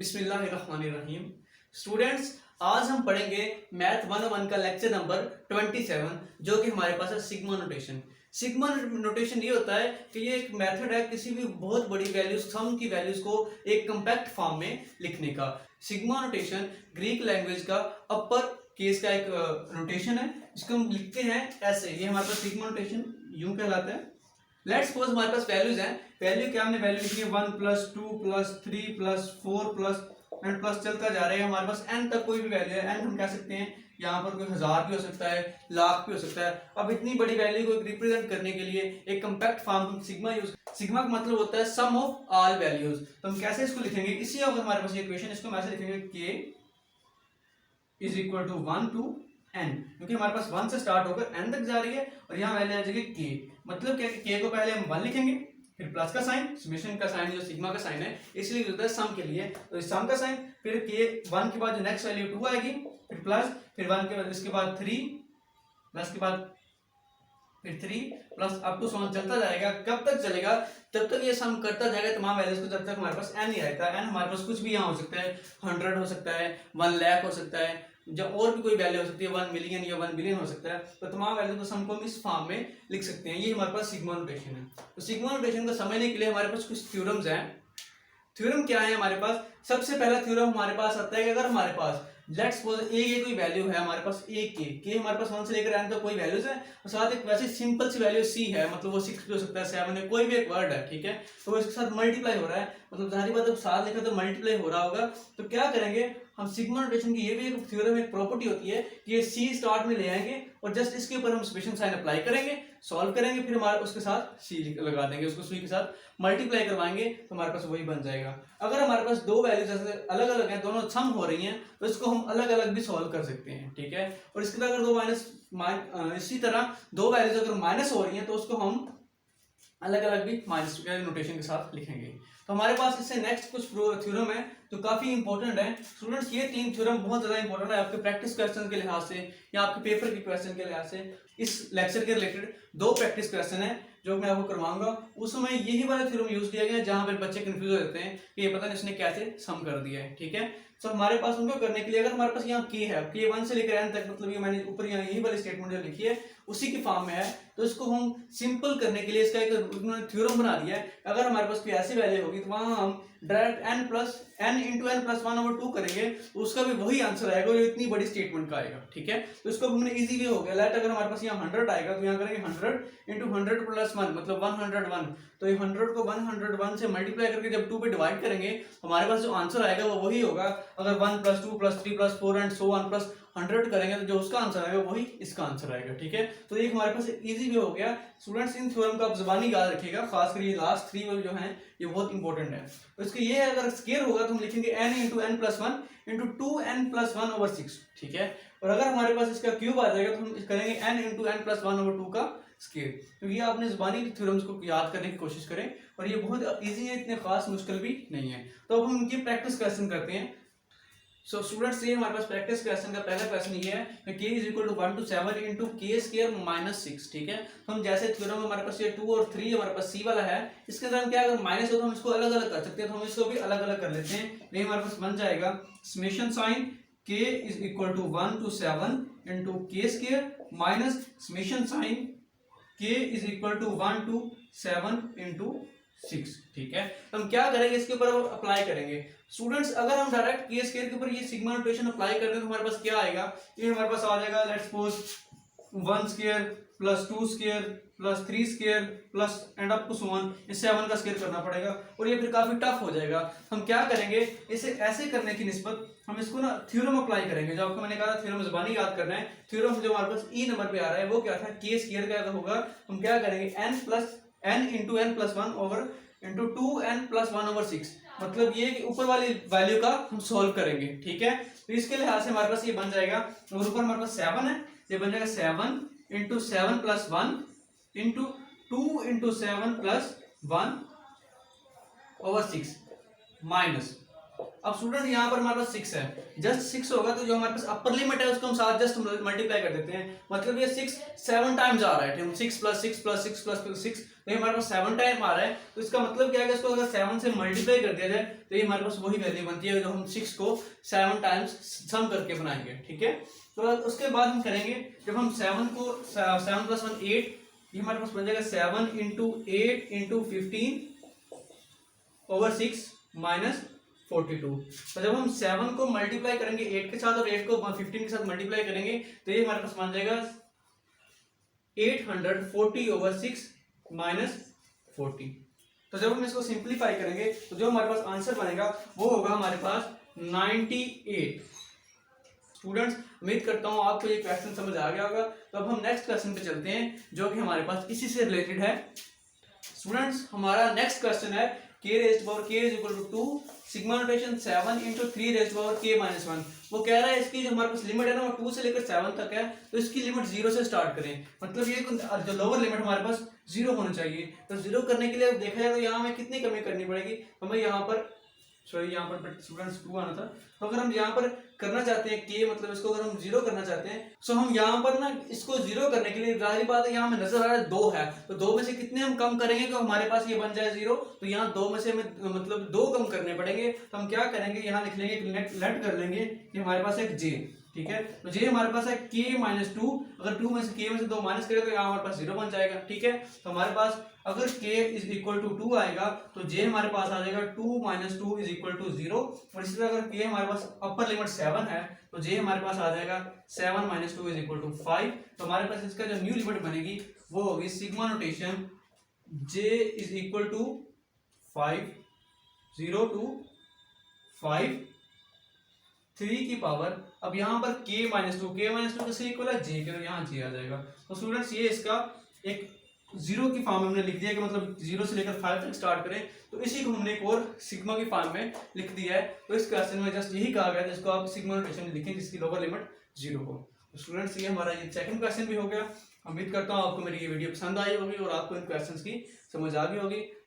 बिस्मिल्लाहिर्रहमानिर्रहीम। स्टूडेंट्स, आज हम पढ़ेंगे मैथ 101 का लेक्चर नंबर 27, जो कि हमारे पास है सिग्मा नोटेशन। सिग्मा नोटेशन ये होता है कि ये एक मेथड है किसी भी बहुत बड़ी वैल्यूज, सम की वैल्यूज को एक कंपैक्ट फॉर्म में लिखने का। सिग्मा नोटेशन ग्रीक लैंग्वेज का अपर केस का एक नोटेशन है, जिसको हम लिखते हैं ऐसे। ये हमारे पास सिग्मा नोटेशन यूं कहलाता है। लेट्स सपोज हमारे पास वैल्यूज हैं। वैल्यू क्या, हमने वैल्यू लिखी है 1 + 2 + 3 + 4 + एंड प्लस चलता जा रहा है। हमारे पास एन तक कोई भी वैल्यू है। एन हम कह सकते हैं यहाँ पर कोई 1000 भी हो सकता है, लाख भी हो सकता है। अब इतनी बड़ी वैल्यू को रिप्रेजेंट करने के लिए एक कंपैक्ट फॉर्म हम सिग्मा यूज। सिग्मा का मतलब होता है सम ऑफ ऑल वैल्यूज। तो हम कैसे इसको लिखेंगे, इसी अगर हमारे पास ये इक्वेशन, इसको हम ऐसे लिखेंगे k = 1 to n, क्योंकि हमारे पास 1 से स्टार्ट होकर n तक जा रही है और यहाँ वैल्यू आ जाएगी k। मतलब क्या, k को पहले हम 1 लिखेंगे, फिर प्लस का साइन, समेशन का साइन जो सिग्मा का साइन है, इसलिए होता है सम के लिए। तो इस सम का साइन, फिर के 1 के बाद जो नेक्स्ट वैल्यू 2 आएगी, फिर प्लस, फिर 1 के बाद इसके बाद 3, प्लस के बाद फिर 3 प्लस अप टू सम चलता जाएगा। कब तक चलेगा, जब तक ये सम करता जाएगा तमाम वैल्यूज को, जब तक हमारे पास n ही रहता है। n हमारे पास कुछ भी यहाँ हो सकता है, 100 हो सकता है, 1 लाख हो सकता है, जब और भी कोई वैल्यू हो सकती है, 1 मिलियन या 1 बिलियन हो सकता है। तो तमाम वैल्यू को सम को हम इस फॉर्म में लिख सकते हैं। ये हमारे पास सिग्मा नोटेशन है। तो सिग्मा नोटेशन को समझने के लिए हमारे पास कुछ थ्योरम्स हैं। थ्योरम क्या है हमारे पास, सबसे पहला थ्योरम हमारे पास आता है कि अगर हमारे पास लेट्स सपोज ये कोई वैल्यू है हमारे पास a के हमारे पास 1 से लेकर n तक कोई वैल्यूज है, और साथ एक वैसे सिंपल सी वैल्यू c है, मतलब वो 6 भी हो सकता है, 7 है, कोई भी एक वर्ड है, ठीक है। तो वो इसके साथ मल्टीप्लाई हो रहा है, मतलब जाहिर बात है साथ लिखा तो मल्टीप्लाई हो रहा होगा। तो क्या करेंगे हम, सिग्मा नोटेशन की ये भी एक थ्योरम, एक प्रॉपर्टी होती है कि ये c स्टार्ट में ले आएंगे और जस्ट इसके ऊपर हम समेशन साइन अप्लाई करेंगे, सॉल्व करेंगे, फिर हमारे उसके साथ c लगा देंगे, उसको c के साथ मल्टीप्लाई करवाएंगे, तो हमारे पास वही बन जाएगा। अगर हमारे पास दो वैल्यूज जैसे अलग अलग हैं, दोनों सम हो रही हैं, तो इसको हम अलग अलग भी सॉल्व कर सकते हैं, ठीक है। और इसके अगर दो इसी तरह दो वैल्यूज अगर माइनस हो रही हैं, तो उसको हम अलग अलग भी माइनस नोटेशन के साथ लिखेंगे। तो हमारे पास इससे नेक्स्ट कुछ थ्योरम है जो काफी इंपॉर्टेंट है। स्टूडेंट्स, ये 3 थ्योरम बहुत ज्यादा इंपॉर्टेंट है आपके प्रैक्टिस क्वेश्चन के लिहाज से या आपके पेपर के क्वेश्चन के लिहाज से। इस लेक्चर के रिलेटेड 2 प्रैक्टिस क्वेश्चन है जो मैं आपको करवाऊंगा। उसमें यही वाला थ्योरम यूज किया गया है जहां पर बच्चे कंफ्यूज हो जाते हैं कि ये पता नहीं इसने कैसे सम कर दिया है, ठीक है। तो हमारे पास उनको करने के लिए, अगर हमारे पास यहाँ k है, k 1 से लेकर n तक, मतलब ये मैंने ऊपर यहाँ यही वाली स्टेटमेंट जो लिखी है उसी की फॉर्म में है, तो इसको हम सिंपल करने के लिए इसका एक थ्योरम बना दिया है। अगर हमारे पास कोई ऐसी वैल्यू होगी तो वहां हम डायरेक्ट n × n + 1/2 करेंगे, तो उसका भी वही आंसर आएगा जो इतनी बड़ी स्टेटमेंट का आएगा, ठीक है। तो इसको हमने इजी वे हो गया। लेट अगर हमारे पास यहाँ 100 आएगा, तो यहाँ करेंगे 100 × 100 + 1, मतलब 101। तो ये 100 को 101 से मल्टीप्लाई करके जब 2 पे डिवाइड करेंगे, हमारे पास जो आंसर आएगा वो वही होगा। अगर 1 + 2 + 3 + 4 एंड सो ऑन प्लस 100 करेंगे, तो जो उसका आंसर आएगा वही इसका आंसर आएगा, ठीक है। तो ये हमारे पास इजी वे हो गया। स्टूडेंट्स, इन थ्योरम को आप जुबानी याद रखिएगा, खासकर ये लास्ट 3 जो हैं ये बहुत इंपॉर्टेंट है। तो इसके ये अगर स्क्वायर होगा तो हम लिखेंगे n × n + 1 × 2n + 1/6, ठीक है। और अगर हमारे पास इसका क्यूब आ जाएगा तो हम करेंगे n × n + 1/2 का स्क्वायर। तो ये आपने जुबानी थ्योरम्स को याद करने की कोशिश करें, और ये बहुत इजी है, इतने खास मुश्किल भी नहीं है। तो अब हम इनकी प्रैक्टिस क्वेश्चन करते हैं। सो स्टूडेंट्स, ये हमारे पास प्रैक्टिस क्वेश्चन का पहला क्वेश्चन ये है कि k = 1 to 7 × k² - 6, ठीक है। तो हम जैसे थ्योरम में हमारे पास ये 2 और 3 हमारे पास c वाला है, इसके अंदर हम क्या, अगर माइनस हो तो हम इसको अलग अलग कर सकते हैं, तो हम इसको भी अलग अलग कर लेते हैं। ये हमारे पास बन जाएगा summation sign k = 1 to 7 × k² minus summation sign k = 1 to 7 × 6, ठीक है। तो हम क्या करेंगे, इसके ऊपर अप्लाई करेंगे। स्टूडेंट्स, अगर हम डायरेक्ट k² के ऊपर ये सिग्मा नोटेशन अप्लाई कर दें तो हमारे पास क्या आएगा, ये हमारे पास आ जाएगा let's suppose 1² + 2² + 3² plus and up to so on, इस 7 का स्क्वायर करना पड़ेगा और ये फिर काफी टफ हो जाएगा। हम क्या करेंगे, इसे ऐसे करने की निस्बत हम इसको ना थ्योरम अप्लाई करेंगे। जो आपको मैंने कहा था थ्योरम जुबानी याद करना है। थ्योरम जो हमारे पास ई नंबर पे आ रहा है वो क्या था, k² का होगा। हम क्या करेंगे, n × n + 1 ओवर × 2n + 1/6, मतलब ये ऊपर वाली वैल्यू का हम सॉल्व करेंगे, ठीक है। तो इसके लिहाज से हमारे पास ये बन जाएगा, और ऊपर हमारे पास 7 है, ये बन जाएगा 7 × 7 + 1 × 2 × 7 + 1/6 माइनस। अब स्टूडेंट यहाँ पर हमारे पास 6 है, जस्ट 6 होगा तो जो हमारे पास अपर लिमिट है उसको हम साथ जस्ट मल्टीप्लाई कर देते हैं, मतलब ये 6 7 टाइम्स आ रहा है, 6 + 6 + 6 + 6 तो ये हमारे पास 7 टाइम आ रहा है, तो इसका मतलब क्या है कि इसको अगर 7 से मल्टीप्लाई कर दिया जाए तो ये हमारे पास वही वैल्यू बनती है जो हम 6 को 7 टाइम्स सम करके बनाएंगे, ठीक है। तो उसके बाद हम करेंगे, जब हम 7 को 7 + 1 8, ये हमारे पास बन जाएगा 7 × 8 × 15/6 - 42। तो जब हम 7 को मल्टीप्लाई करेंगे 8 के साथ और 8 को 15 के साथ मल्टीप्लाई करेंगे तो ये हमारे पास बन जाएगा 840/6 - 40। तो जब हम इसको सिंप्लीफाई करेंगे तो जो हमारे पास आंसर बनेगा वो होगा हमारे पास 98। स्टूडेंट्स, उम्मीद करता हूँ आपको ये क्वेश्चन समझ आ गया होगा। तो अब हम नेक्स्ट क्वेश्चन पे चलते हैं जो कि हमारे पास इसी से रिलेटेड है। स्टूडेंट्स, हमारा नेक्स्ट क्वेश्चन है k⁻k = 2 सिग्मा नोटेशन 7 × 3⁻k-1। वो कह रहा है इसकी जो हमारे पास लिमिट है ना वो 2 से लेकर 7 तक है, तो इसकी लिमिट 0 से स्टार्ट करें। मतलब ये जो लोअर लिमिट हमारे पास 0 होना चाहिए। तो 0 करने के लिए देखा जाए तो यहाँ हमें कितनी कमी करनी पड़ेगी, हमें यहाँ पर यहाँ पर स्टूडेंट्स 2 आना था। तो अगर हम यहाँ पर करना चाहते हैं k, मतलब इसको अगर हम 0 करना चाहते हैं, सो हम यहाँ पर ना इसको 0 करने के लिए जाहिर बात है यहाँ हमें नजर आ रहा है 2 है, तो 2 में से कितने हम कम करेंगे कि हमारे पास ये बन जाए 0। तो यहाँ 2 में से हमें मतलब 2 कम करने पड़ेंगे। तो हम क्या करेंगे, यहाँ लिख लेंगे, लेट कर लेंगे कि हमारे पास एक j, ठीक है। तो j हमारे पास है k-2, अगर 2 में से k में से 2 माइनस करें तो यहाँ हमारे पास 0 बन जाएगा, ठीक है। तो हमारे पास अगर k = 2 आएगा तो j हमारे पास आ जाएगा 2 - 2 = 0। और इसी तरह अगर k हमारे पास अपर लिमिट 7 है तो j हमारे पास आ जाएगा 7 - 2 = 5। तो हमारे पास इसका जो न्यू लिमिट बनेगी वो होगी सिग्मा नोटेशन j = 5 0 to 5 3 की पावर, अब यहाँ पर k-2 किससे इक्वल है, j के, तो यहाँ j आ जाएगा। तो स्टूडेंट्स, ये इसका एक 0 की फॉर्म में हमने लिख दिया कि मतलब 0 से लेकर 5 तक स्टार्ट करें, तो इसी को हमने एक और सिग्मा की फॉर्म में लिख दिया है। तो इस क्वेश्चन में जस्ट यही कहा गया है जिसको आप सिग्मा नोटेशन में लिखें जिसकी लोअर लिमिट 0 हो। तो स्टूडेंट्स, ये हमारा ये सेकंड क्वेश्चन भी हो गया। उम्मीद करता हूँ आपको मेरी ये वीडियो पसंद आई होगी और आपको इन क्वेश्चंस की समझ आ गई होगी।